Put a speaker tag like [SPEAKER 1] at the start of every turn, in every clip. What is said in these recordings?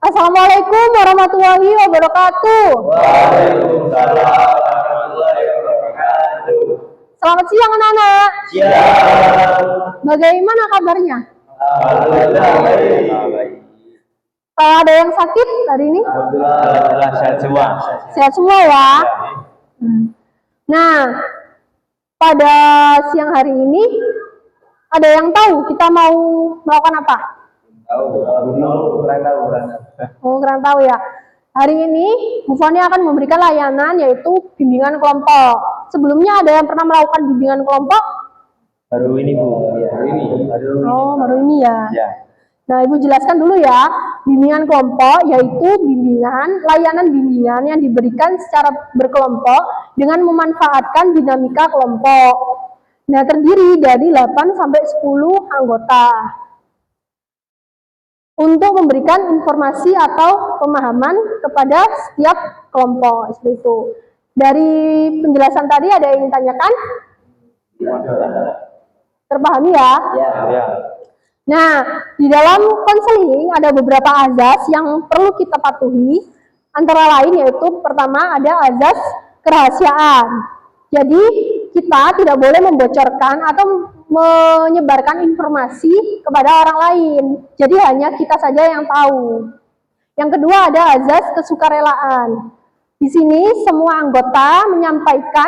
[SPEAKER 1] Assalamualaikum warahmatullahi wabarakatuh.
[SPEAKER 2] Waalaikumsalam warahmatullahi wabarakatuh.
[SPEAKER 1] Selamat siang anak-anak.
[SPEAKER 2] Siang.
[SPEAKER 1] Bagaimana kabarnya?
[SPEAKER 2] Alhamdulillah baik.
[SPEAKER 1] Ada yang sakit hari ini?
[SPEAKER 2] Alhamdulillah sehat semua.
[SPEAKER 1] Sehat semua ya. Nah, pada siang hari ini ada yang tahu kita mau melakukan apa? Kurang tahu ya. Hari ini Bu Foni akan memberikan layanan yaitu bimbingan kelompok. Sebelumnya ada yang pernah melakukan bimbingan kelompok?
[SPEAKER 2] Baru ini Bu. Ya,
[SPEAKER 1] Baru ini ya.
[SPEAKER 2] Ya.
[SPEAKER 1] Nah, Ibu jelaskan dulu ya. Bimbingan kelompok yaitu layanan bimbingan yang diberikan secara berkelompok dengan memanfaatkan dinamika kelompok. Nah, terdiri dari 8 sampai 10 anggota. Untuk memberikan informasi atau pemahaman kepada setiap kelompok seperti itu. Dari penjelasan tadi ada yang ingin tanyakan? Terpahami ya?
[SPEAKER 2] Ya.
[SPEAKER 1] Nah, di dalam konseling ada beberapa azas yang perlu kita patuhi. Antara lain yaitu pertama ada azas kerahasiaan. Jadi kita tidak boleh membocorkan atau menyebarkan informasi kepada orang lain. Jadi hanya kita saja yang tahu. Yang kedua ada azas kesukarelaan. Di sini semua anggota menyampaikan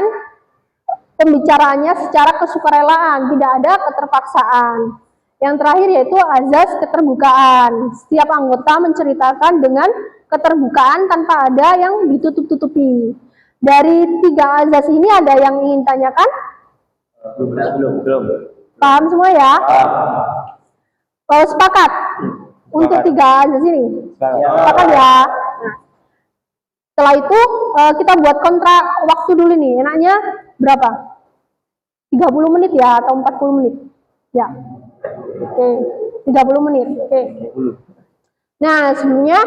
[SPEAKER 1] pembicaraannya secara kesukarelaan, tidak ada keterpaksaan. Yang terakhir yaitu azas keterbukaan. Setiap anggota menceritakan dengan keterbukaan tanpa ada yang ditutup-tutupi. Dari 3 azas ini ada yang ingin tanyakan?
[SPEAKER 2] Belum.
[SPEAKER 1] Paham semua ya? Kalau sepakat untuk 3 azas ini? Sepakat ya? Nah, setelah itu kita buat kontrak waktu dulu nih. Enaknya berapa? 30 menit ya atau 40 menit? Ya. Oke, 30 menit. Oke. Nah, sebelumnya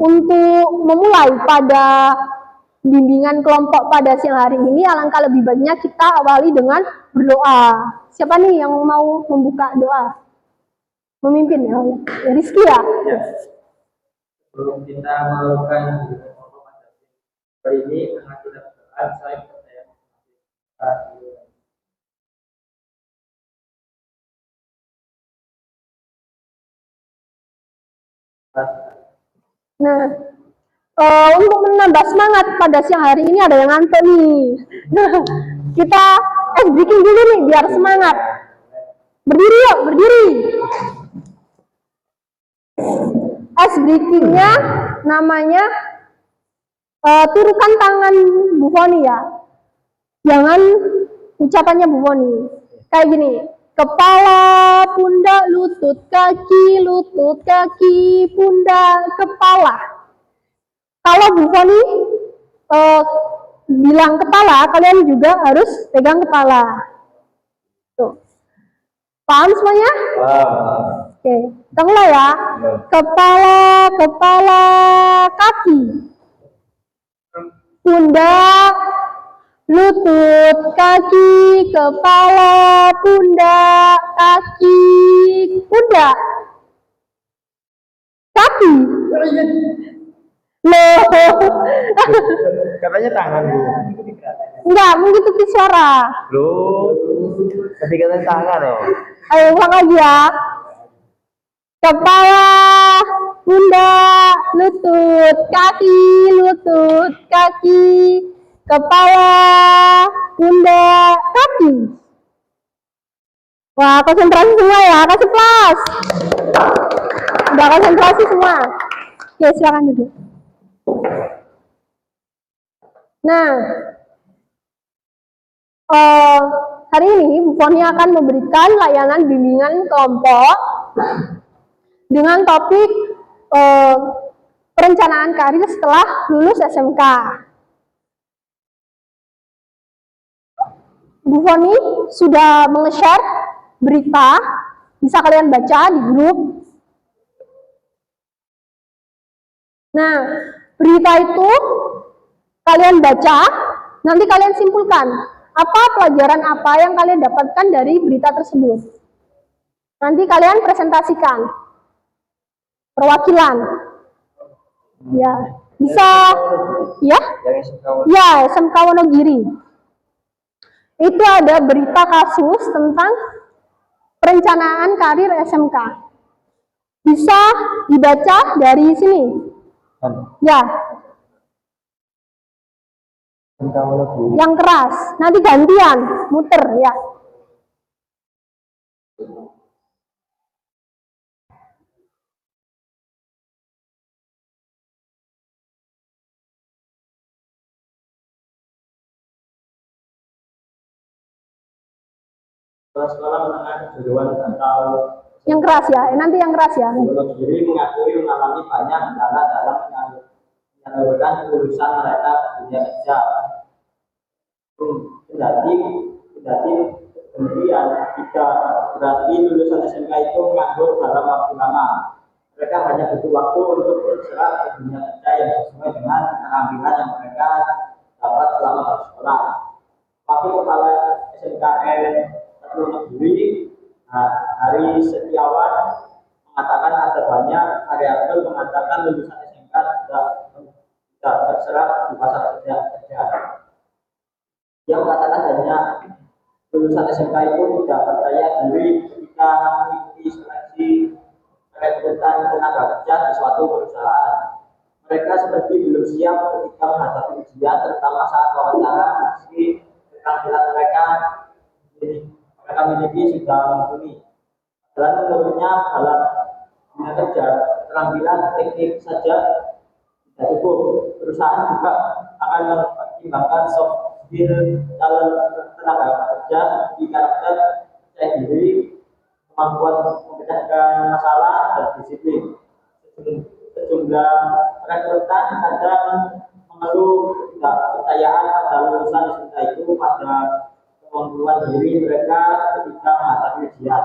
[SPEAKER 1] untuk memulai pada bimbingan kelompok pada siang hari ini, alangkah lebih baiknya kita awali dengan berdoa. Siapa nih yang mau membuka doa? Memimpin ya? Rizky ya?
[SPEAKER 3] Sebelum kita melakukan kelompok hari ini, karena kita berdoa, saya percaya
[SPEAKER 1] Nah, untuk menambah semangat pada siang hari ini ada yang ngantuk nih. Kita breaking dulu nih biar semangat. Berdiri yuk, berdiri. Breakingnya namanya turukan tangan Bu Foni ya. Jangan ucapannya Bu Foni. Kayak gini. Kepala, pundak, lutut, kaki, pundak, kepala. Kalau Bu Foni bilang kepala, kalian juga harus pegang kepala. Tuh. Paham semuanya? Oke, kita mulai ya. Kepala, kaki, pundak, lutut, kaki, kepala, pundak, kaki, pundak, kaki. Loh.
[SPEAKER 2] Katanya tangan Bu.
[SPEAKER 1] Enggak, mengikuti suara.
[SPEAKER 2] Loh. Tapi katanya tangan loh.
[SPEAKER 1] Ayo ulang lagi ya. Kepala, pundak, lutut, kaki, kepala, pundak, kaki. Wah, konsentrasi semua ya, kasih plus. Udah konsentrasi semua. Oke, silakan duduk. Nah, hari ini Bu Foni akan memberikan layanan bimbingan kelompok dengan topik perencanaan karir setelah lulus SMK. Bu Foni sudah menge-share berita, bisa kalian baca di grup. Nah, berita itu kalian baca, nanti kalian simpulkan apa pelajaran apa yang kalian dapatkan dari berita tersebut. Nanti kalian presentasikan. perwakilan. Ya, bisa ya?
[SPEAKER 2] Yang SMK
[SPEAKER 1] Ya, SMK Wonogiri. Itu ada berita kasus tentang perencanaan karir SMK. Bisa dibaca dari sini. Ya,
[SPEAKER 2] SMK Wonogiri.
[SPEAKER 1] yang keras. Nanti gantian, muter ya.
[SPEAKER 3] Sekolah menengah kejuruan atau
[SPEAKER 1] Yang keras ya. Nanti yang keras ya.
[SPEAKER 3] Wonogiri mengakui mengalami banyak kendala dalam menyalurkan lulusan mereka ke dunia kerja. Kendati kemudian tidak berarti lulusan SMK itu menganggur dalam waktu lama. Mereka hanya butuh waktu untuk bergerak ke dunia kerja yang sesuai dengan keterampilan yang mereka dapat selama bersekolah. Wakil Kepala SMKN Wonogiri Hari Setiawan mengatakan ada banyak variabel mengatakan lulusan SMK tidak terserap di pasar kerja. Dia mengatakan hanya lulusan SMK itu tidak percaya diri ketika mengikuti seleksi rekrutan tenaga kerja di suatu perusahaan. Mereka seperti belum siap ketika menghadapi ujian, terutama saat wawancara, meski keterampilan mereka miliki sudah mumpuni. Dan menurutnya dalam dunia kerja, keterampilan teknik saja tidak cukup. Perusahaan juga akan mempertimbangkan soft skill calon tenaga kerja seperti karakter, percaya diri, kemampuan memecahkan masalah, dan disiplin. Sejumlah rekrutan kadang mengeluh ketidakpercayaan pada lulusan SMK itu pada kemampuan diri mereka ketika menghadapi ujian.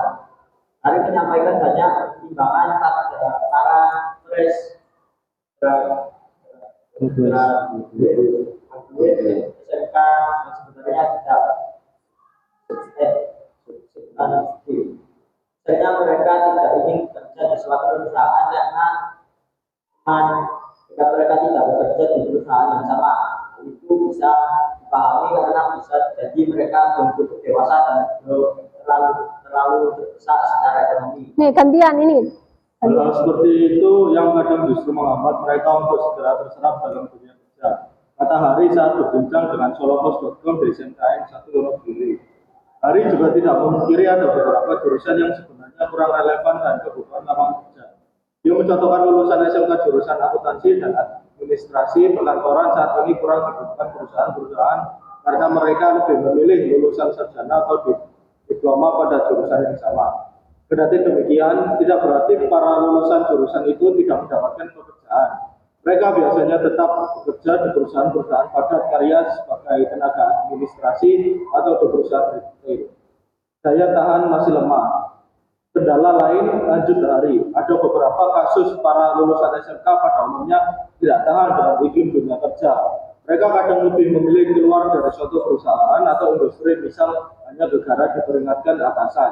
[SPEAKER 3] Hari menyampaikan banyak pertimbangan para stres SMK sebenarnya tidak substantif. Sebenarnya mereka tidak ingin bekerja di suatu perusahaan karena jika mereka tidak bekerja di perusahaan yang sama, itu bisa dipahami karena bisa jadi mereka belum cukup dewasa dan belum terlalu besar secara ekonomi.
[SPEAKER 1] Nih gantian ini.
[SPEAKER 4] Hal seperti itu yang kadang justru menghambat mereka untuk segera terserap dalam dunia kerja. Kata Hari saat berbincang dengan solopos.com di SMKN 1 Wonogiri. Hari juga tidak memungkiri ada beberapa jurusan yang sebenarnya kurang relevan dan kebutuhan lapangan kerja. Dia mencontohkan lulusan SMK jurusan akuntansi dan administrasi perkantoran saat ini kurang dibutuhkan perusahaan-perusahaan karena mereka lebih memilih lulusan sarjana atau diploma pada jurusan yang sama. Kendati demikian, tidak berarti para lulusan jurusan itu tidak mendapatkan pekerjaan. Mereka biasanya tetap bekerja di perusahaan-perusahaan padat karya sebagai tenaga administrasi atau di perusahaan retail. Daya tahan masih lemah. Kendala lain lanjut Hari. Ada beberapa kasus para lulusan SMK pada umumnya tidak tahan dengan iklim dunia kerja. Mereka kadang lebih memilih keluar dari suatu perusahaan atau industri, misal hanya gara-gara diperingatkan atasan.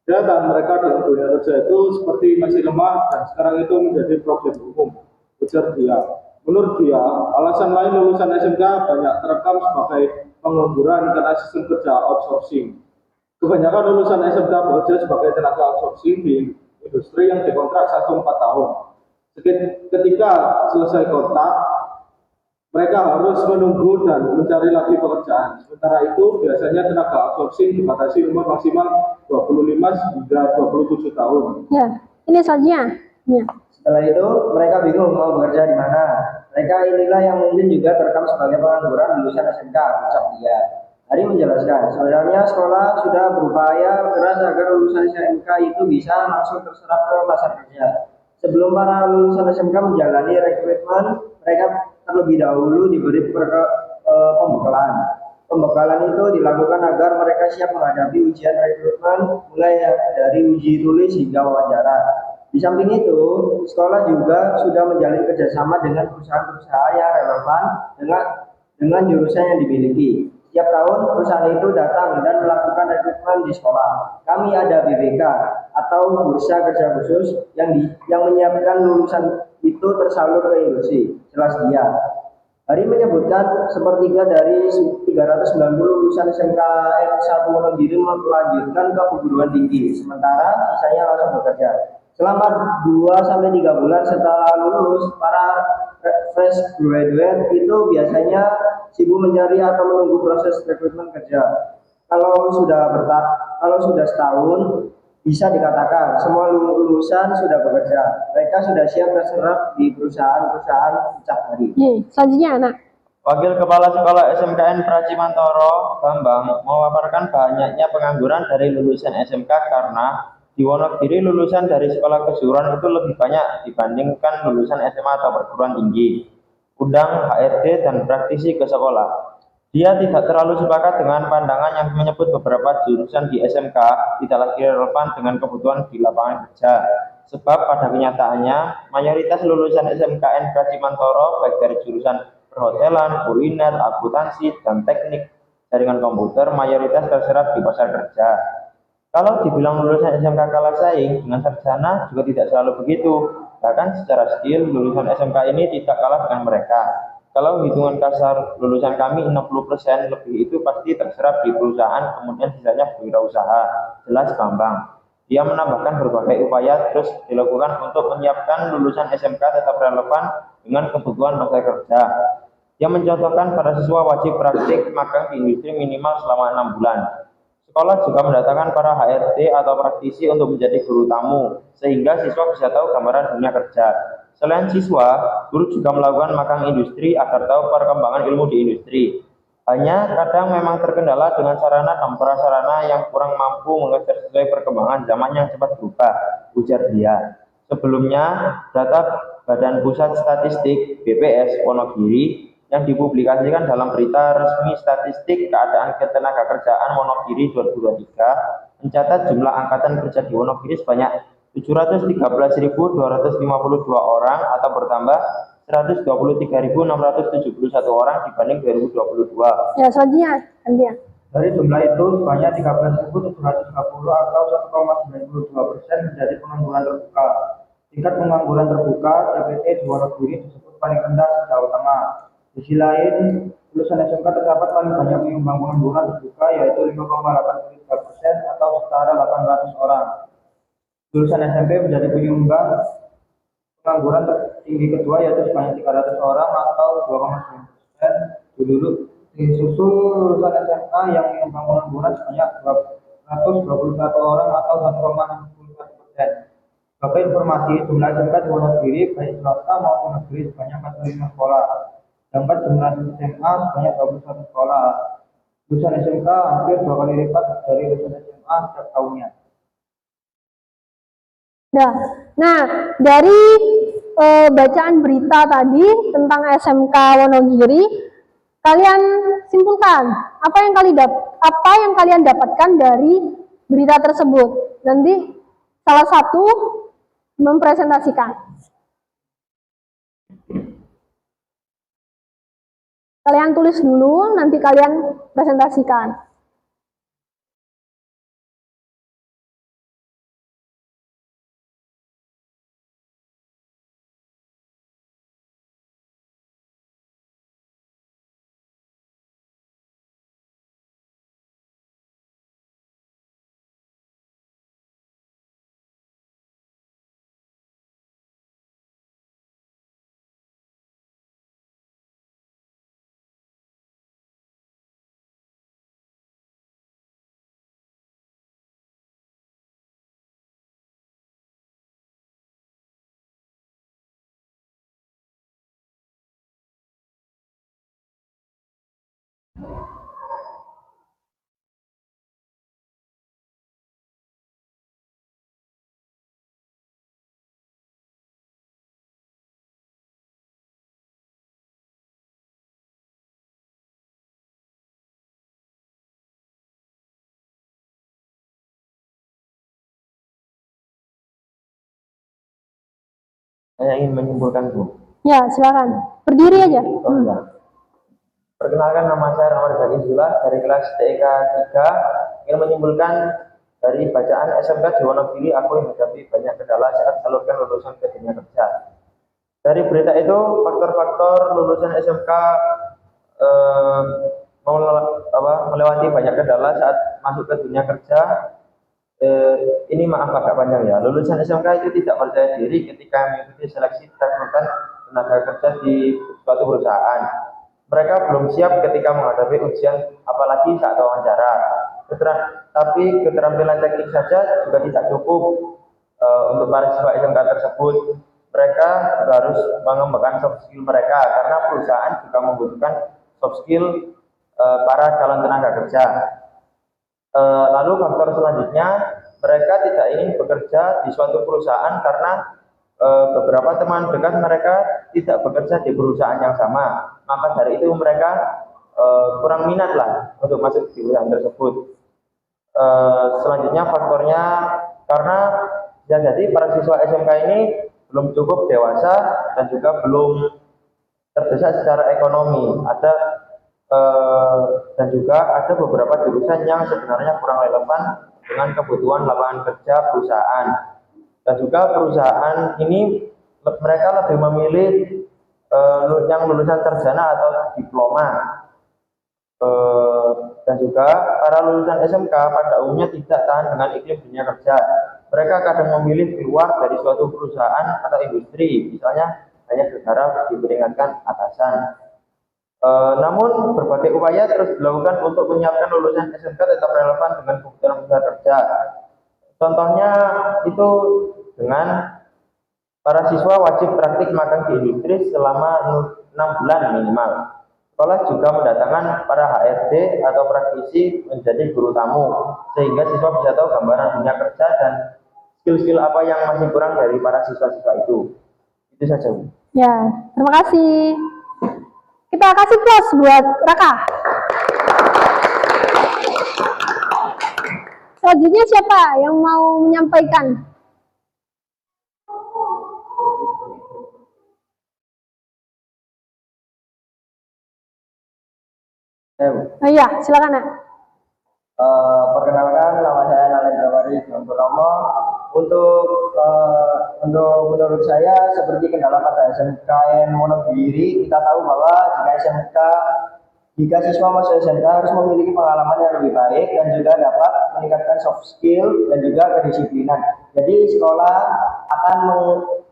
[SPEAKER 4] Daya tahan mereka dalam dunia kerja itu seperti masih lemah dan sekarang itu menjadi problem umum. Ujar dia. Menurut dia, alasan lain lulusan SMK banyak terekam sebagai pengangguran karena sistem kerja outsourcing. Kebanyakan lulusan SMK bekerja sebagai tenaga outsourcing di industri yang dikontrak 1-4 tahun. Ketika selesai kontrak, mereka harus menunggu dan mencari lagi pekerjaan. Sementara itu, biasanya tenaga outsourcing dibatasi umur maksimal 25 hingga 27 tahun.
[SPEAKER 1] Ya, ini saja. Ya.
[SPEAKER 5] Setelah itu, mereka bingung mau bekerja di mana. Mereka inilah yang mungkin juga terekam sebagai pengangguran lulusan SMK, ucap dia. Hari menjelaskan, sebenarnya sekolah sudah berupaya keras agar lulusan SMK itu bisa langsung terserap ke pasar kerja. Sebelum para lulusan SMK menjalani rekrutmen, mereka terlebih dahulu diberi pembekalan. Pembekalan itu dilakukan agar mereka siap menghadapi ujian rekrutmen mulai dari uji tulis hingga wawancara. Di samping itu, sekolah juga sudah menjalin kerjasama dengan perusahaan-perusahaan yang relevan dengan jurusan yang dimiliki. Setiap tahun perusahaan itu datang dan melakukan rekrutmen di sekolah. Kami ada BBK atau bursa kerja khusus yang menyiapkan lulusan itu tersalur ke industri. Jelas dia. Hari menyebutkan sepertiga dari 390 lulusan SMKN 1 Wonogiri melanjutkan ke perguruan tinggi, sementara sisanya langsung bekerja. Selama 2 sampai 3 bulan setelah lulus, para fresh graduate itu biasanya sibuk mencari atau menunggu proses rekrutmen kerja. Kalau sudah setahun, bisa dikatakan semua lulusan sudah bekerja. Mereka sudah siap terserap di perusahaan-perusahaan sejak hari.
[SPEAKER 1] Selanjutnya anak.
[SPEAKER 3] Wakil Kepala Sekolah SMKN Pracimantoro, Bambang, memaparkan banyaknya pengangguran dari lulusan SMK karena di Wonogiri lulusan dari sekolah kejuruan itu lebih banyak dibandingkan lulusan SMA atau perguruan tinggi. Undang HRD dan praktisi ke sekolah. Dia tidak terlalu sepakat dengan pandangan yang menyebut beberapa jurusan di SMK tidak lagi relevan dengan kebutuhan di lapangan kerja. Sebab pada kenyataannya, mayoritas lulusan SMKN Pracimantoro baik dari jurusan perhotelan, kuliner, akuntansi, dan teknik jaringan komputer mayoritas terserap di pasar kerja. Kalau dibilang lulusan SMK kalah saing dengan sarjana juga tidak selalu begitu. Bahkan secara skill lulusan SMK ini tidak kalah dengan mereka. Kalau hitungan kasar lulusan kami 60% lebih itu pasti terserap di perusahaan, kemudian sisanya berwirausaha. Jelas Bambang. Dia menambahkan berbagai upaya terus dilakukan untuk menyiapkan lulusan SMK tetap relevan dengan kebutuhan masa kerja. Dia mencontohkan para siswa wajib praktik magang di industri minimal selama 6 bulan. Sekolah juga mendatangkan para HRD atau praktisi untuk menjadi guru tamu, sehingga siswa bisa tahu gambaran dunia kerja. Selain siswa, guru juga melakukan magang industri agar tahu perkembangan ilmu di industri. Hanya kadang memang terkendala dengan sarana dan prasarana yang kurang mampu mengejar sesuai perkembangan zaman yang cepat berubah, ujar dia. Sebelumnya, data Badan Pusat Statistik BPS Wonogiri yang dipublikasikan dalam berita resmi statistik keadaan ketenagakerjaan Wonogiri 2023 mencatat jumlah angkatan kerja di Wonogiri sebanyak 713.252 orang atau bertambah 123.671 orang dibanding 2022.
[SPEAKER 1] Ya, selanjutnya gantian.
[SPEAKER 5] Dari jumlah itu, sebanyak 13.730 atau 1,92% menjadi pengangguran terbuka. Tingkat pengangguran terbuka TPT di Wonogiri disebut paling rendah se-Jawa Tengah. Di sisi lain, lulusan SMK terdapat paling banyak penyumbang pengangguran terbuka yaitu 5,83% atau setara 800 orang. Lulusan SMP menjadi penyumbang pengangguran tertinggi kedua yaitu sebanyak 300 orang atau 2,9%. Disusul lulusan SMA yang menyumbang pengangguran sebanyak 221 orang atau 1,61%. Sebagai informasi, jumlah SMK di Wonogiri baik swasta maupun negeri sebanyak 45 sekolah. Sedangkan jumlah SMA sebanyak 21 sekolah. Lulusan SMK hampir 2 kali lipat dari lulusan SMA setiap tahunnya.
[SPEAKER 1] Nah, dari bacaan berita tadi tentang SMK Wonogiri, kalian simpulkan apa yang kalian dapatkan dari berita tersebut. Nanti salah satu mempresentasikan. Kalian tulis dulu, nanti kalian presentasikan.
[SPEAKER 3] Saya ingin menyimpulkan, Bu.
[SPEAKER 1] Ya, silakan. Berdiri aja.
[SPEAKER 3] Oh, ya.
[SPEAKER 5] Perkenalkan, nama saya Rahmat Zaki Zula dari kelas TK 3. Ingin menyimpulkan dari bacaan SMK di Wonogiri, aku menghadapi banyak kendala saat salurkan lulusan ke dunia kerja. Dari berita itu, faktor-faktor lulusan SMK melewati banyak kendala saat masuk ke dunia kerja. Ini maaf agak panjang ya. Lulusan SMK itu tidak percaya diri ketika mengikuti seleksi rekrutmen tenaga kerja di suatu perusahaan. Mereka belum siap ketika menghadapi ujian, apalagi saat wawancara. Tapi keterampilan teknik saja juga tidak cukup untuk para siswa SMK tersebut. Mereka juga harus mengembangkan soft skill mereka, karena perusahaan juga membutuhkan soft skill para calon tenaga kerja. Lalu faktor selanjutnya, mereka tidak ingin bekerja di suatu perusahaan karena beberapa teman dekat mereka tidak bekerja di perusahaan yang sama. Maka dari itu mereka kurang minat lah untuk masuk di perusahaan tersebut. Selanjutnya faktornya karena bisa jadi para siswa SMK ini belum cukup dewasa dan juga belum terdesak secara ekonomi. Dan juga ada beberapa jurusan yang sebenarnya kurang relevan dengan kebutuhan lapangan kerja perusahaan. Dan juga perusahaan ini mereka lebih memilih yang lulusan sarjana atau diploma. Dan juga para lulusan SMK pada umumnya tidak tahan dengan iklim dunia kerja. Mereka kadang memilih keluar dari suatu perusahaan atau industri, misalnya hanya gara-gara diperingatkan atasan. Namun berbagai upaya terus dilakukan untuk menyiapkan lulusan SMK tetap relevan dengan kebutuhan kerja. Contohnya itu dengan para siswa wajib praktik magang di industri selama 6 bulan minimal. Sekolah juga mendatangkan para HRD atau praktisi menjadi guru tamu, sehingga siswa bisa tahu gambaran dunia kerja dan skill-skill apa yang masih kurang dari para siswa-siswa itu. Itu saja, Bu.
[SPEAKER 1] Ya, terima kasih. Kita kasih plus buat Raka. Selanjutnya siapa yang mau menyampaikan? Oh iya, silakan Nak.
[SPEAKER 5] Perkenalkan, nama saya Nalendra Wari Purnomo. Untuk menurut saya seperti kendala pada SMKN Wonogiri, kita tahu bahwa jika siswa masuk SMK harus memiliki pengalaman yang lebih baik dan juga dapat meningkatkan soft skill dan juga kedisiplinan. Jadi sekolah akan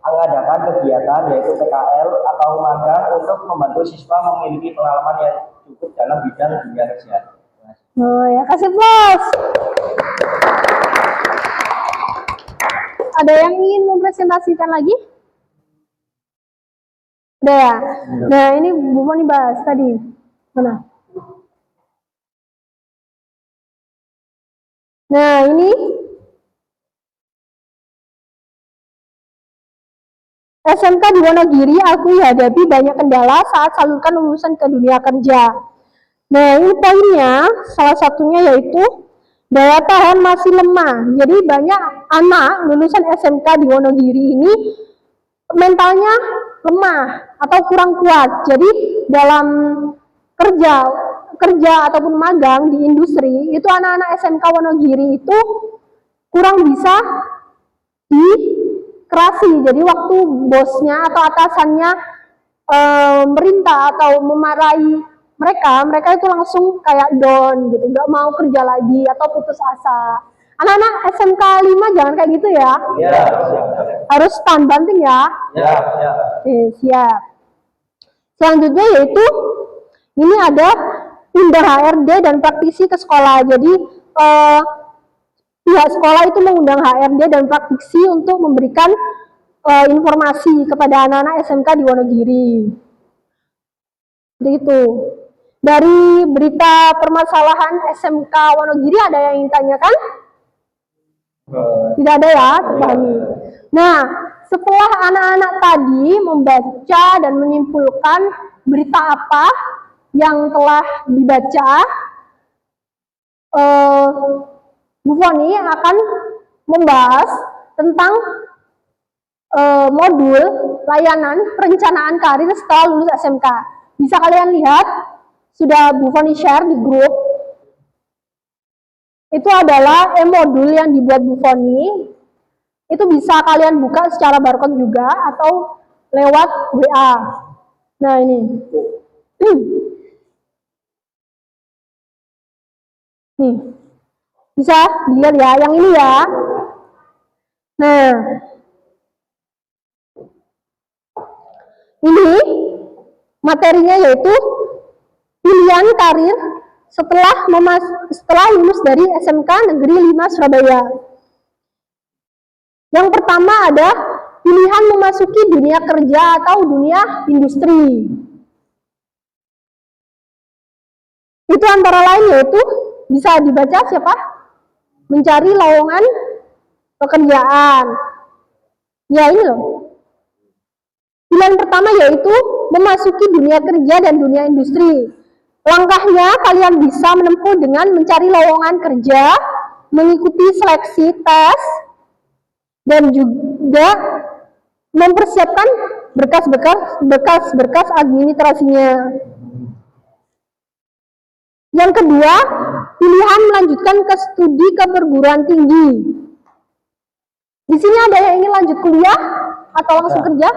[SPEAKER 5] mengadakan kegiatan yaitu PKL atau magang untuk membantu siswa memiliki pengalaman yang cukup dalam bidang dunia kerja.
[SPEAKER 1] Oh ya, kasih plus. Ada yang ingin mempresentasikan lagi? Udah ya? Nah, ini Bu Moni bahas tadi. Mana? Nah, ini SMK di Wonogiri aku hadapi banyak kendala saat salurkan lulusan ke dunia kerja. Nah, ini poinnya, salah satunya yaitu daya tahan masih lemah. Jadi banyak anak lulusan SMK di Wonogiri ini mentalnya lemah atau kurang kuat. Jadi dalam kerja ataupun magang di industri itu anak-anak SMK Wonogiri itu kurang bisa dikerasi. Jadi waktu bosnya atau atasannya merintah atau memarahi mereka itu langsung kayak down gitu, nggak mau kerja lagi atau putus asa. Anak-anak SMK 5 jangan kayak gitu ya.
[SPEAKER 5] Ya.
[SPEAKER 1] Harus stand banting ya.
[SPEAKER 5] Ya.
[SPEAKER 1] Siap. Selanjutnya yaitu ini ada undang HRD dan praktisi ke sekolah. Jadi pihak sekolah itu mengundang HRD dan praktisi untuk memberikan informasi kepada anak-anak SMK di Wonogiri. Seperti itu. Dari berita permasalahan SMK Wonogiri ada yang ingin tanyakan? Tidak ada ya, terpahami. Nah, setelah anak-anak tadi membaca dan menyimpulkan berita apa yang telah dibaca, Bu Foni akan membahas tentang modul layanan perencanaan karir setelah lulus SMK. Bisa kalian lihat sudah Bu Foni share di grup. Itu adalah e-modul yang dibuat Bu Foni. Itu bisa kalian buka secara barcode juga atau lewat WA. Nah, ini. Nih. Bisa dilihat ya, yang ini ya. Nah. Ini materinya yaitu pilihan karir setelah lulus dari SMK Negeri 5 Surabaya. Yang pertama ada pilihan memasuki dunia kerja atau dunia industri. Itu antara lain yaitu bisa dibaca siapa? Mencari lowongan pekerjaan. Ya ini loh. Pilihan pertama yaitu memasuki dunia kerja dan dunia industri. Langkahnya kalian bisa menempuh dengan mencari lowongan kerja, mengikuti seleksi tes, dan juga mempersiapkan berkas-berkas administrasinya. Yang kedua, pilihan melanjutkan ke studi ke perguruan tinggi. Di sini ada yang ingin lanjut kuliah atau langsung kerja?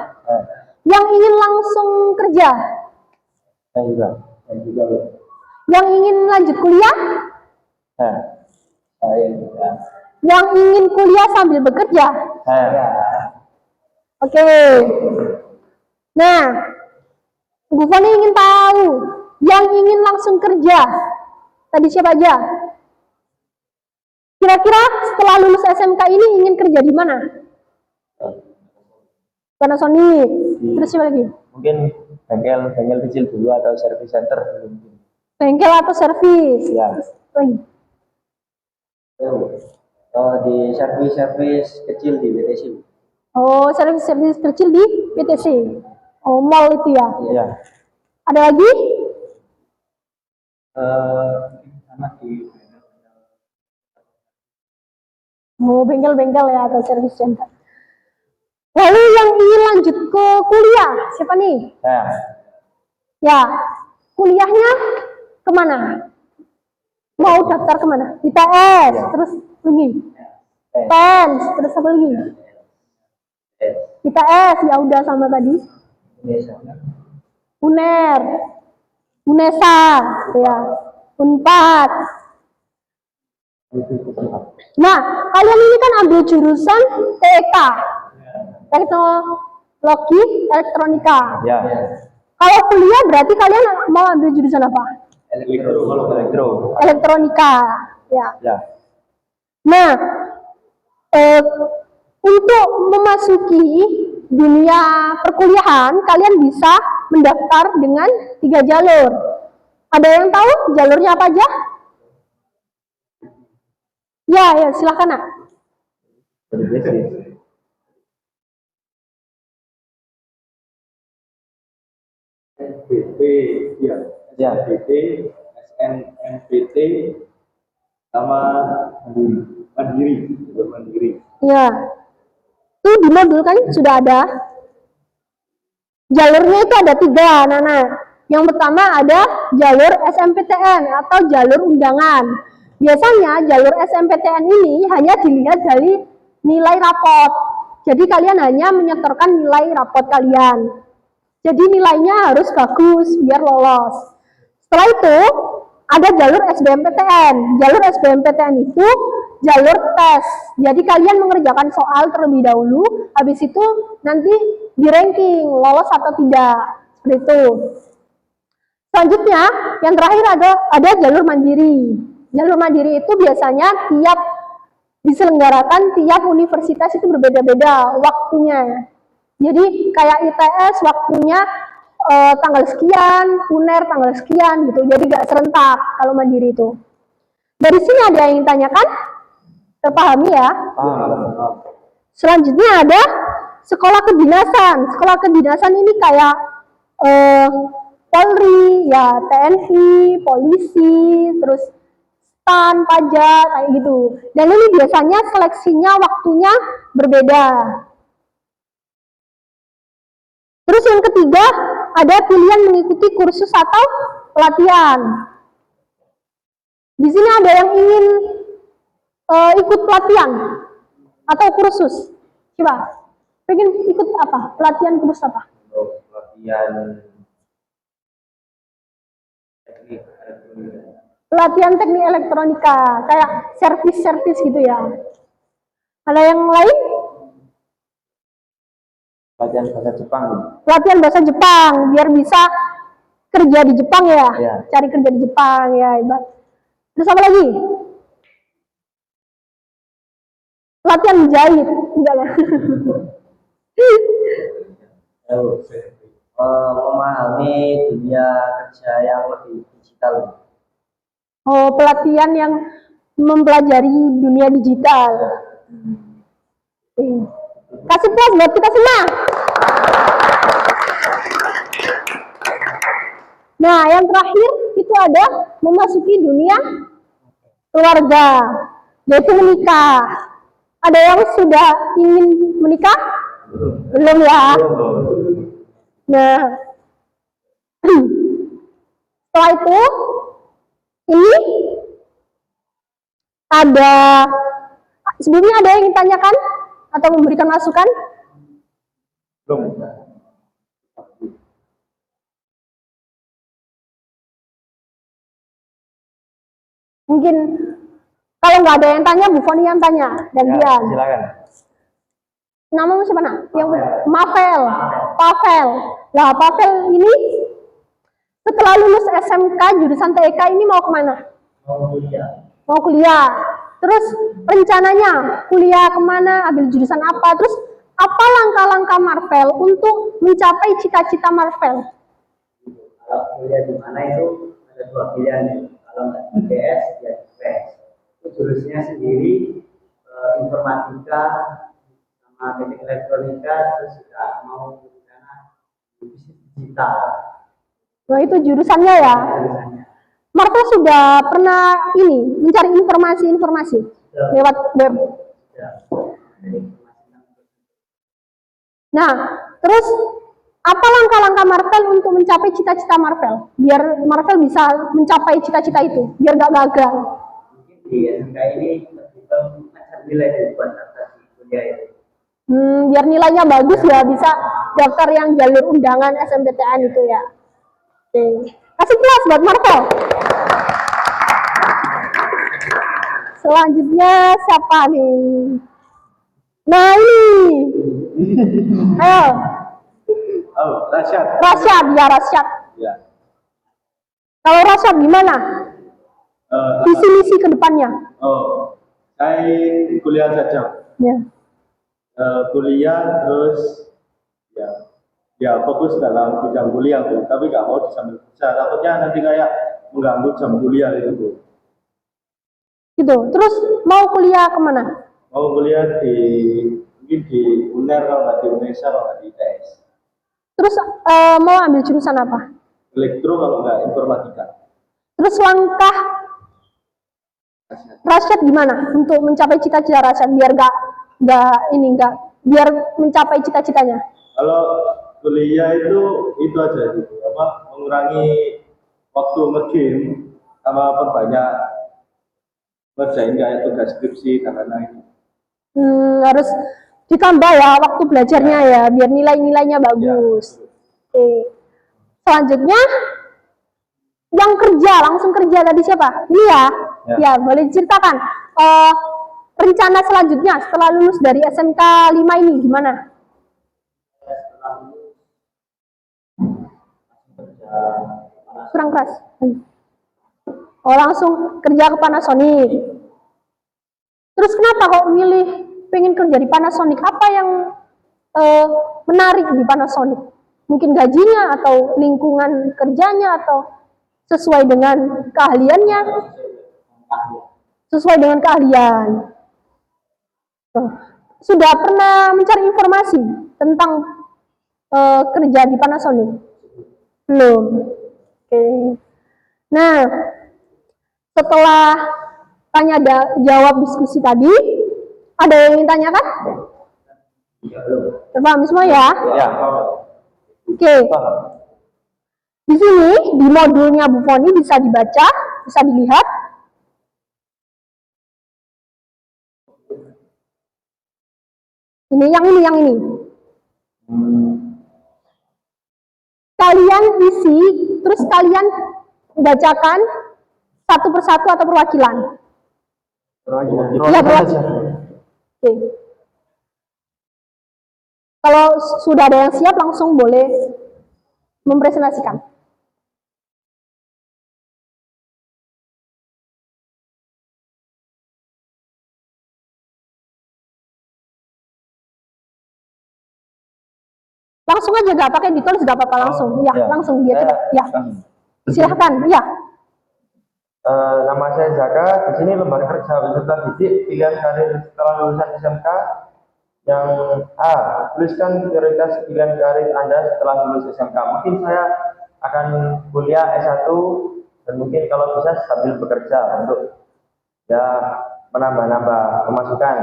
[SPEAKER 1] Yang ingin langsung kerja?
[SPEAKER 2] Saya juga.
[SPEAKER 1] Yang ingin lanjut kuliah?
[SPEAKER 2] Saya juga.
[SPEAKER 1] Yang ingin kuliah sambil bekerja?
[SPEAKER 2] Saya.
[SPEAKER 1] Oke. Nah, Bu Foni ingin tahu yang ingin langsung kerja. Tadi siapa aja? Kira-kira setelah lulus SMK ini ingin kerja di mana? Panasonic. Terus siapa lagi?
[SPEAKER 2] Mungkin bengkel kecil dulu atau service center mungkin.
[SPEAKER 1] Bengkel atau servis?
[SPEAKER 2] Ya.
[SPEAKER 1] Lagi.
[SPEAKER 5] Di servis kecil di BTC.
[SPEAKER 1] Oh, servis kecil di PTC. Oh, mall itu ya.
[SPEAKER 2] Iya.
[SPEAKER 1] Ada lagi?
[SPEAKER 4] Sama di
[SPEAKER 1] Oh, bengkel-bengkel ya atau service center. Lalu yang ingin lanjut ke kuliah, siapa nih?
[SPEAKER 2] Saya.
[SPEAKER 1] Ya, kuliahnya kemana? Mau daftar kemana? ITS, terus lagi? PENS, terus apa lagi? ITS, ya udah sama tadi. UNER, UNESA, ya, UNPAD. Nah, kalian ini kan ambil jurusan TEK, Teknologi Elektronika.
[SPEAKER 2] Ya.
[SPEAKER 1] Kalau kuliah berarti kalian mau ambil jurusan apa?
[SPEAKER 2] Elektro.
[SPEAKER 1] Elektronika. Ya.
[SPEAKER 2] Ya.
[SPEAKER 1] Nah, untuk memasuki dunia perkuliahan, kalian bisa mendaftar dengan 3 jalur. Ada yang tahu jalurnya apa aja? Ya, silakan nak.
[SPEAKER 4] SBP, ya.
[SPEAKER 2] Ya.
[SPEAKER 4] SBP, SNMPT, sama Mandiri.
[SPEAKER 1] Ya, itu di modul kan sudah ada. Jalurnya itu ada 3, Nana. Yang pertama ada jalur SMPTN atau jalur undangan. Biasanya jalur SMPTN ini hanya dilihat dari nilai rapot. Jadi kalian hanya menyetorkan nilai rapot kalian. Jadi nilainya harus bagus biar lolos. Setelah itu ada jalur SBMPTN. Jalur SBMPTN itu jalur tes. Jadi kalian mengerjakan soal terlebih dahulu, habis itu nanti di ranking lolos atau tidak. Seperti itu. Selanjutnya, yang terakhir ada jalur mandiri. Jalur mandiri itu biasanya diselenggarakan tiap universitas itu berbeda-beda waktunya. Jadi kayak ITS waktunya tanggal sekian, UNER tanggal sekian gitu. Jadi gak serentak kalau mandiri itu. Dari sini ada yang ingin tanyakan? Terpahami ya? Selanjutnya ada sekolah kedinasan. Sekolah kedinasan ini kayak Polri, ya TNI, polisi, terus STAN, pajak, kayak gitu. Dan ini biasanya seleksinya waktunya berbeda. Terus yang ketiga, ada pilihan mengikuti kursus atau pelatihan. Di sini ada yang ingin ikut pelatihan atau kursus? Coba, pengen ikut apa? Pelatihan kursus apa?
[SPEAKER 2] Untuk pelatihan teknik elektronika.
[SPEAKER 1] Pelatihan teknik elektronika, kayak servis-servis gitu ya. Ada yang lain?
[SPEAKER 2] Pelatihan bahasa Jepang.
[SPEAKER 1] Pelatihan bahasa Jepang, biar bisa kerja di Jepang ya.
[SPEAKER 2] Ya.
[SPEAKER 1] Cari kerja di Jepang ya. Terus apa lagi? Pelatihan menjahit, enggak ya?
[SPEAKER 5] Memahami dunia kerja yang lebih digital.
[SPEAKER 1] Oh, pelatihan yang mempelajari dunia digital. Kasih plus buat kita semua. Nah, yang terakhir itu ada memasuki dunia keluarga, yaitu menikah. Ada yang sudah ingin menikah? Belum ya? Nah, setelah itu, ini ada, sebelumnya ada yang ingin tanyakan atau memberikan masukan?
[SPEAKER 2] Belum.
[SPEAKER 1] Mungkin kalau nggak ada yang tanya, Bu Foni yang tanya, gantian.
[SPEAKER 2] Ya, silakan.
[SPEAKER 1] Namamu siapa nak? Yang Pavel. Pavel. Nah, Pavel ini setelah lulus SMK jurusan TK ini mau kemana? Mau kuliah. Terus rencananya kuliah kemana? Ambil jurusan apa? Terus apa langkah-langkah Marvel untuk mencapai cita-cita Marvel?
[SPEAKER 3] Kalau kuliah di mana itu ada dua pilihan. Kalau nggak IPS, ya IPS. Itu jurusannya sendiri informatika sama teknik elektronika, terus juga mau rencana bisnis digital.
[SPEAKER 1] Nah, itu jurusannya ya.
[SPEAKER 3] Jurusannya.
[SPEAKER 1] Marvel sudah pernah ini mencari informasi-informasi lewat web.
[SPEAKER 3] Ya.
[SPEAKER 1] Nah, terus apa langkah-langkah Marvel untuk mencapai cita-cita Marvel? Biar Marvel bisa mencapai cita-cita itu, biar gak gagal.
[SPEAKER 3] Mungkin di SMK ini lebih mengajar nilai buat daftar di kuliah itu.
[SPEAKER 1] Biar nilainya bagus ya, bisa daftar yang jalur undangan SNMPTN itu ya. Oke, kasih kelas buat Marvel. Selanjutnya siapa nih? Nah ini, ayo.
[SPEAKER 4] Oh, Rasyad.
[SPEAKER 1] Rasyad, ya Rasyad.
[SPEAKER 4] Ya.
[SPEAKER 1] Kalau Rasyad gimana? Visi misi ke depannya?
[SPEAKER 4] Oh, saya kuliah saja.
[SPEAKER 1] Ya.
[SPEAKER 4] Kuliah terus ya fokus dalam bidang kuliah tuh, tapi nggak mau disambil kerja. Takutnya nanti kayak mengganggu jam kuliah itu tuh.
[SPEAKER 1] Gitu. Terus mau kuliah kemana?
[SPEAKER 4] Mau kuliah mungkin di UNER, kalau nggak di UNESA, kalau nggak di ITS.
[SPEAKER 1] Terus mau ambil jurusan apa?
[SPEAKER 4] Elektro kalau nggak informatika.
[SPEAKER 1] Terus langkah Rasyad gimana untuk mencapai cita-cita Rasyad biar biar mencapai cita-citanya?
[SPEAKER 4] Kalau kuliah itu aja gitu, mengurangi waktu nge-game sama perbanyak ngerjain kayak tugas skripsi dan lain-lain.
[SPEAKER 1] Harus ditambah ya waktu belajarnya ya, biar nilai-nilainya bagus. Oke. Selanjutnya yang langsung kerja tadi siapa? Ini ya. Ya, boleh diceritakan rencana selanjutnya setelah lulus dari SMK 5 ini gimana? Kurang keras. Oh, langsung kerja ke Panasonic. Terus kenapa kok milih pengen kerja di Panasonic? Apa yang menarik di Panasonic? Mungkin gajinya atau lingkungan kerjanya atau sesuai dengan keahliannya? Sesuai dengan keahlian. Sudah pernah mencari informasi tentang kerja di Panasonic? Belum. Oke. Nah, setelah tanya jawab diskusi tadi, ada yang ingin tanyakan? Terpahami semua ya?
[SPEAKER 2] Ya.
[SPEAKER 1] Oke. Di sini di modulnya Bu Foni bisa dibaca, bisa dilihat. Ini yang ini. Kalian isi, terus kalian bacakan satu persatu atau perwakilan. Iya, perwakilan. Oke. Kalau sudah ada yang siap, langsung boleh mempresentasikan. Langsung aja, gak pakai ditulis, gak apa-apa, langsung. Ya, langsung dia cepat. Ya, silahkan. Ya.
[SPEAKER 6] Nama saya Zaka. Di sini lembar kerja peserta didik pilihan karir setelah lulusan SMK. Yang A, tuliskan prioritas pilihan karir Anda setelah lulus SMK. Mungkin saya akan kuliah S1 dan mungkin kalau bisa sambil bekerja untuk ya menambah-nambah pemasukan.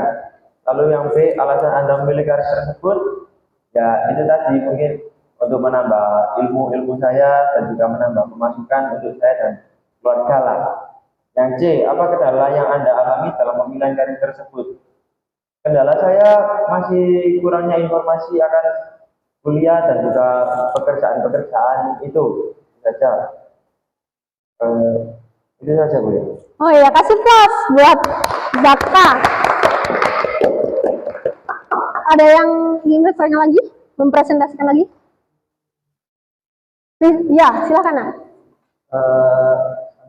[SPEAKER 6] Lalu yang B, alasan Anda memilih karir tersebut, ya itu tadi mungkin untuk menambah ilmu saya dan juga menambah pemasukan untuk saya dan keluarga lah. Yang C, apa kendala yang Anda alami dalam pemilihan karir tersebut? Kendala saya masih kurangnya informasi akan kuliah dan juga pekerjaan itu saja. Itu saja Bu.
[SPEAKER 1] Oh iya, kasih plus buat Zaka. Ada yang ingin bertanya lagi? Mempresentasikan lagi? Ya, silakan Nak.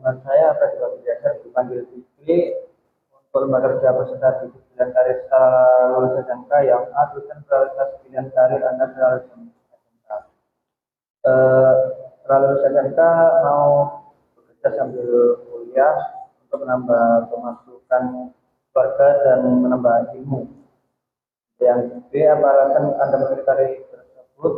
[SPEAKER 5] Nama saya Abdul Biasa, dipanggil Fikri. Untuk lembaga kerja peserta didik pilihan karir setelah lulus SMK yang A, tuliskan prioritas pilihan karir Anda setelah lulus SMK. Setelah lulus SMK mau bekerja sambil kuliah untuk menambah pemasukan keluarga dan menambah ilmu. Yang B, apa alasan Anda memilih karir tersebut?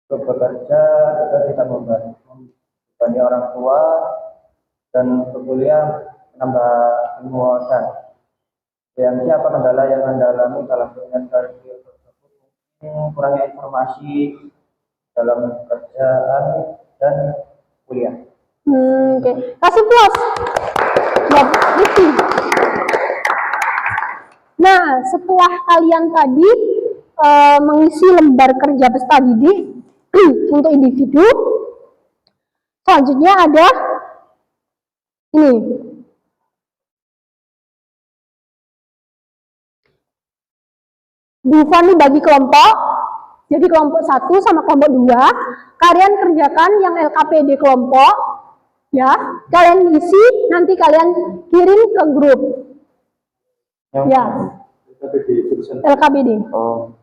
[SPEAKER 5] Untuk bekerja kita tidak membebani orang tua dan untuk kuliah menambah ilmu wawasan. Yang siapa kendala yang Anda alami dalam pemilihan karir tersebut? Kurangnya informasi dalam pekerjaan dan kuliah.
[SPEAKER 1] Oke. Kasih plus. Ya, gitu. Nah, setelah kalian tadi mengisi lembar kerja peserta didik untuk individu, selanjutnya ada ini. Bu Foni bagi kelompok, jadi kelompok 1 sama kelompok 2, kalian kerjakan yang LKPD kelompok, ya, kalian isi, nanti kalian kirim ke grup. Ya, LKPD.
[SPEAKER 6] Oh.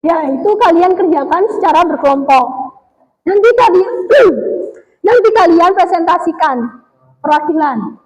[SPEAKER 1] Ya, itu kalian kerjakan secara berkelompok. Nanti kalian presentasikan perwakilan.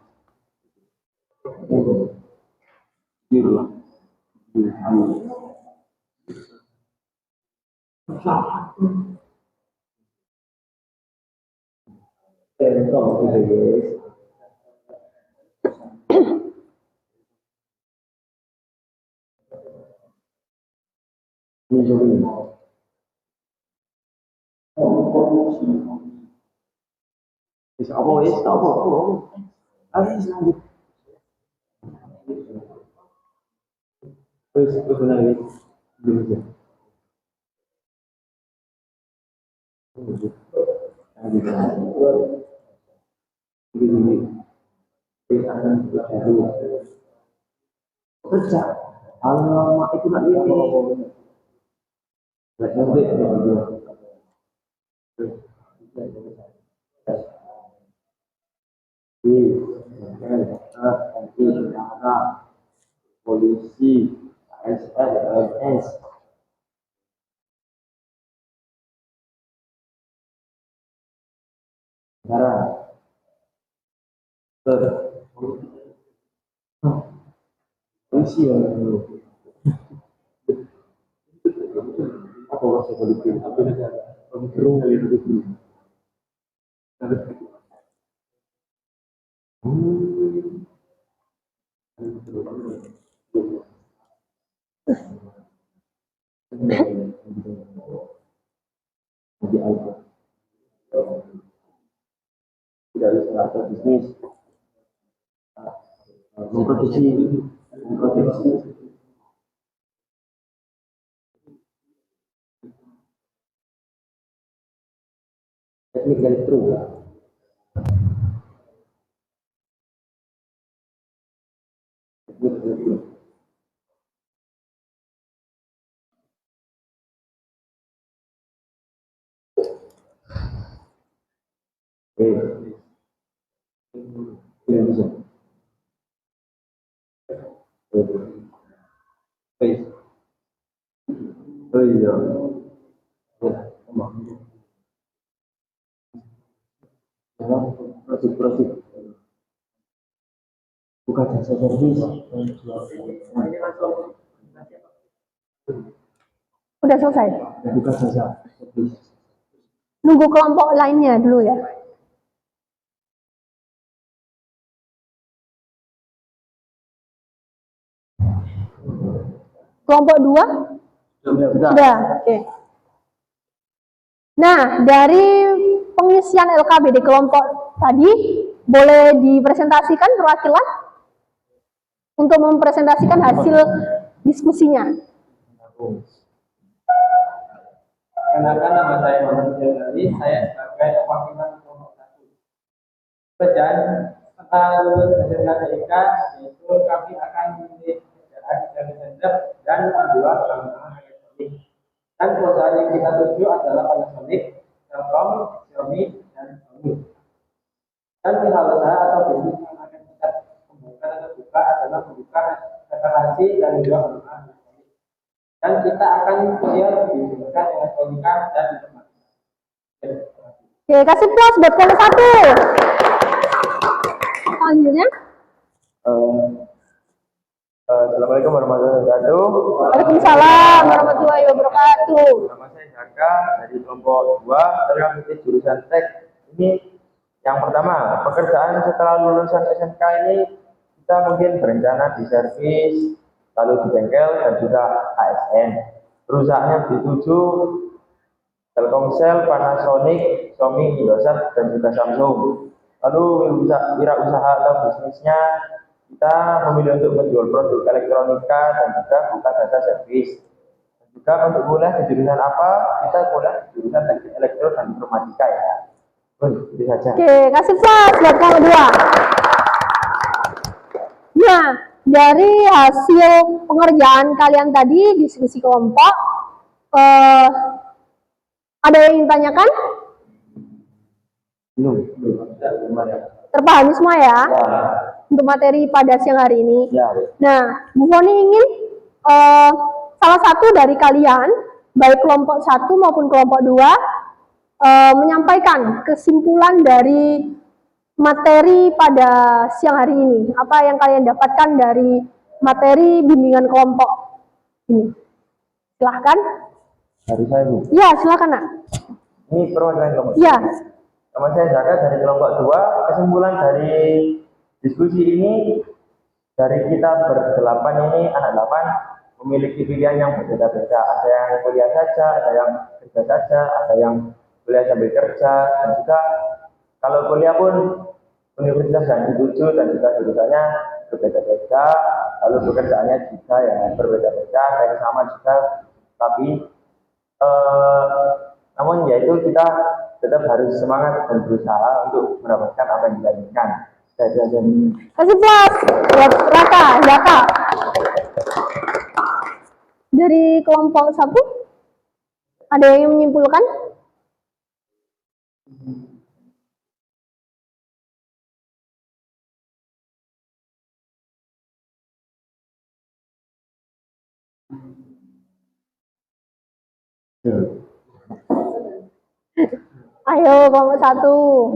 [SPEAKER 6] Polisi, ASN, LNS. Polisi yang apa bahasa politik? Apa negara? Pemikiran kali itu. Tidak bisa atau bisnis memproduksi teknik elektro. Tidak bisa. Oh iya. Produk-produk bukan jasa servis.
[SPEAKER 1] Udah selesai.
[SPEAKER 6] Bukan jasa servis.
[SPEAKER 1] Nunggu kelompok lainnya dulu ya. Kelompok 2? Sudah. Oke. Nah, dari pengisian LKB di kelompok tadi, boleh dipresentasikan perwakilan untuk mempresentasikan hasil diskusinya.
[SPEAKER 3] Kenalkan, nama saya Muhammad Jalali, saya sebagai perwakilan kelompok 1. Pekerjaan setelah lulus SMK TIK, yaitu kami akan memilih pekerjaan di service center dan menjual barang-barang elektronik. Dan perusahaan yang kita tuju adalah Panasonic, Telkom, Xiaomi, dan Sony. Dan pihak usaha atau bisnis yang akan kita kembangkan atau buka adalah membuka reparasi dan menjual barang-barang elektronik. Dan kita akan kuliah di jurusan elektronika dan informatika.
[SPEAKER 1] Oke, kasih plus buat kelompok 1. Selanjutnya.
[SPEAKER 6] Assalamualaikum warahmatullahi wabarakatuh.
[SPEAKER 1] Waalaikumsalam warahmatullahi wabarakatuh.
[SPEAKER 6] Nama saya Jaka dari kelompok 2 terkait jurusan Tek. Ini yang pertama, pekerjaan setelah lulusan SMK ini kita mungkin berencana di servis, lalu di bengkel dan juga ASN. Perusahaannya dituju Telkomsel, Panasonic, Xiaomi, Indosat, dan juga Samsung. Lalu wirausaha atau bisnisnya kita memilih untuk menjual produk elektronika dan juga buka jasa servis. Dan juga untuk kuliah di jurusan apa, kita kuliah di jurusan teknik elektro dan informatika ya. Itu saja.
[SPEAKER 1] Oke, kasih plus buat kelompok 2. Nah, dari hasil pengerjaan kalian tadi, diskusi kelompok, ada yang ingin tanyakan?
[SPEAKER 6] Belum.
[SPEAKER 1] Terpahami semua ya? Untuk materi pada siang hari ini.
[SPEAKER 6] Ya.
[SPEAKER 1] Nah, Bu Foni ingin salah satu dari kalian, baik kelompok 1 maupun kelompok 2, menyampaikan kesimpulan dari materi pada siang hari ini. Apa yang kalian dapatkan dari materi bimbingan kelompok ini? Silahkan.
[SPEAKER 6] Dari saya, Bu.
[SPEAKER 1] Ya, silahkan, Nak.
[SPEAKER 6] Ini perwakilan kelompok.
[SPEAKER 1] Ya.
[SPEAKER 6] Nama saya Jaka dari kelompok 2. Kesimpulan dari diskusi ini, dari kita berdelapan ini, anak 8, memiliki pilihan yang berbeda-beda. Ada yang kuliah saja, ada yang kerja saja, ada yang kuliah sambil kerja, dan juga kalau kuliah pun universitas yang dituju dan juga jurusannya berbeda-beda, lalu pekerjaannya juga ya berbeda-beda, ada yang sama juga, tapi namun yaitu kita tetap harus semangat dan berusaha untuk mendapatkan apa yang kita inginkan.
[SPEAKER 1] Kasih plus buat Raka, Jaka. Dari kelompok 1, ada yang menyimpulkan? Ayo kelompok 1.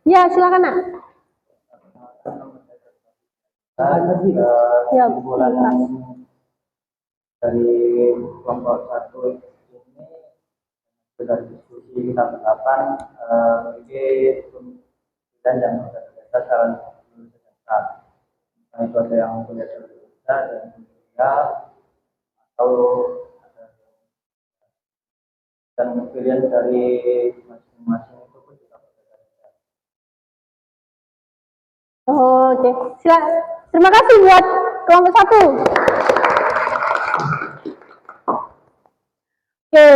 [SPEAKER 1] Ya, silakan, Nak. Ya,
[SPEAKER 5] dari kelompok 1 ini sudah diskusi kita berlapan ini pemilihan yang berbeda dalam lulus SMK. Nah, itu ada yang kuliah berbeda dan kuliah atau dan pilihan dari masing-masing itu pun juga berbeda.
[SPEAKER 1] Oke, terima kasih buat kelompok 1. Oke,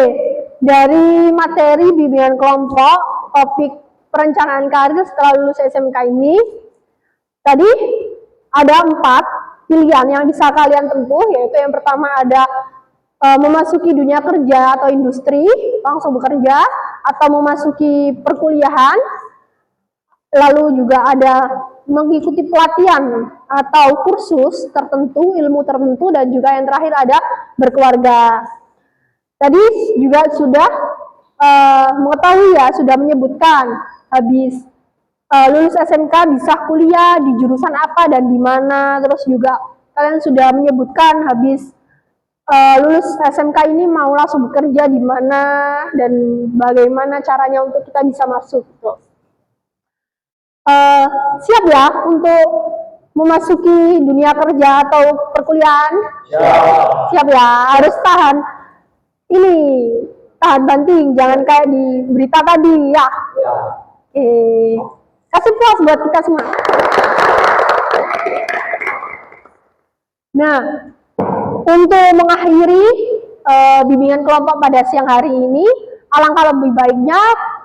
[SPEAKER 1] dari materi bimbingan kelompok topik perencanaan karir setelah lulus SMK ini, tadi ada 4 pilihan yang bisa kalian tempuh, yaitu yang pertama ada memasuki dunia kerja atau industri, langsung bekerja, atau memasuki perkuliahan, lalu juga ada mengikuti pelatihan atau kursus tertentu, ilmu tertentu, dan juga yang terakhir ada berkeluarga. Tadi juga sudah mengetahui ya, sudah menyebutkan habis lulus SMK bisa kuliah di jurusan apa dan di mana, terus juga kalian sudah menyebutkan habis lulus SMK ini mau langsung bekerja di mana dan bagaimana caranya untuk kita bisa masuk gitu. Siap ya untuk memasuki dunia kerja atau perkuliahan? Siap ya, harus tahan banting, jangan kayak di berita tadi ya. Oke, kasih puas buat kita semua. Nah, untuk mengakhiri bimbingan kelompok pada siang hari ini, alangkah lebih baiknya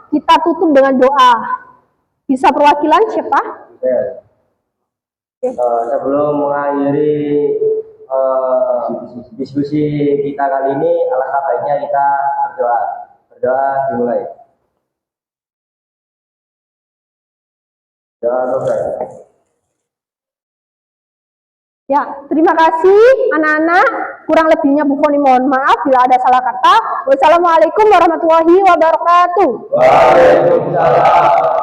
[SPEAKER 1] kita tutup dengan doa. Bisa perwakilan siapa?
[SPEAKER 5] Sebelum mengakhiri diskusi kita kali ini, alangkah baiknya kita berdoa. Berdoa dimulai. Doa doa.
[SPEAKER 1] Ya, terima kasih anak-anak. Kurang lebihnya Bu Foni mohon maaf bila ada salah kata. Wassalamualaikum warahmatullahi wabarakatuh.
[SPEAKER 6] Waalaikumsalam.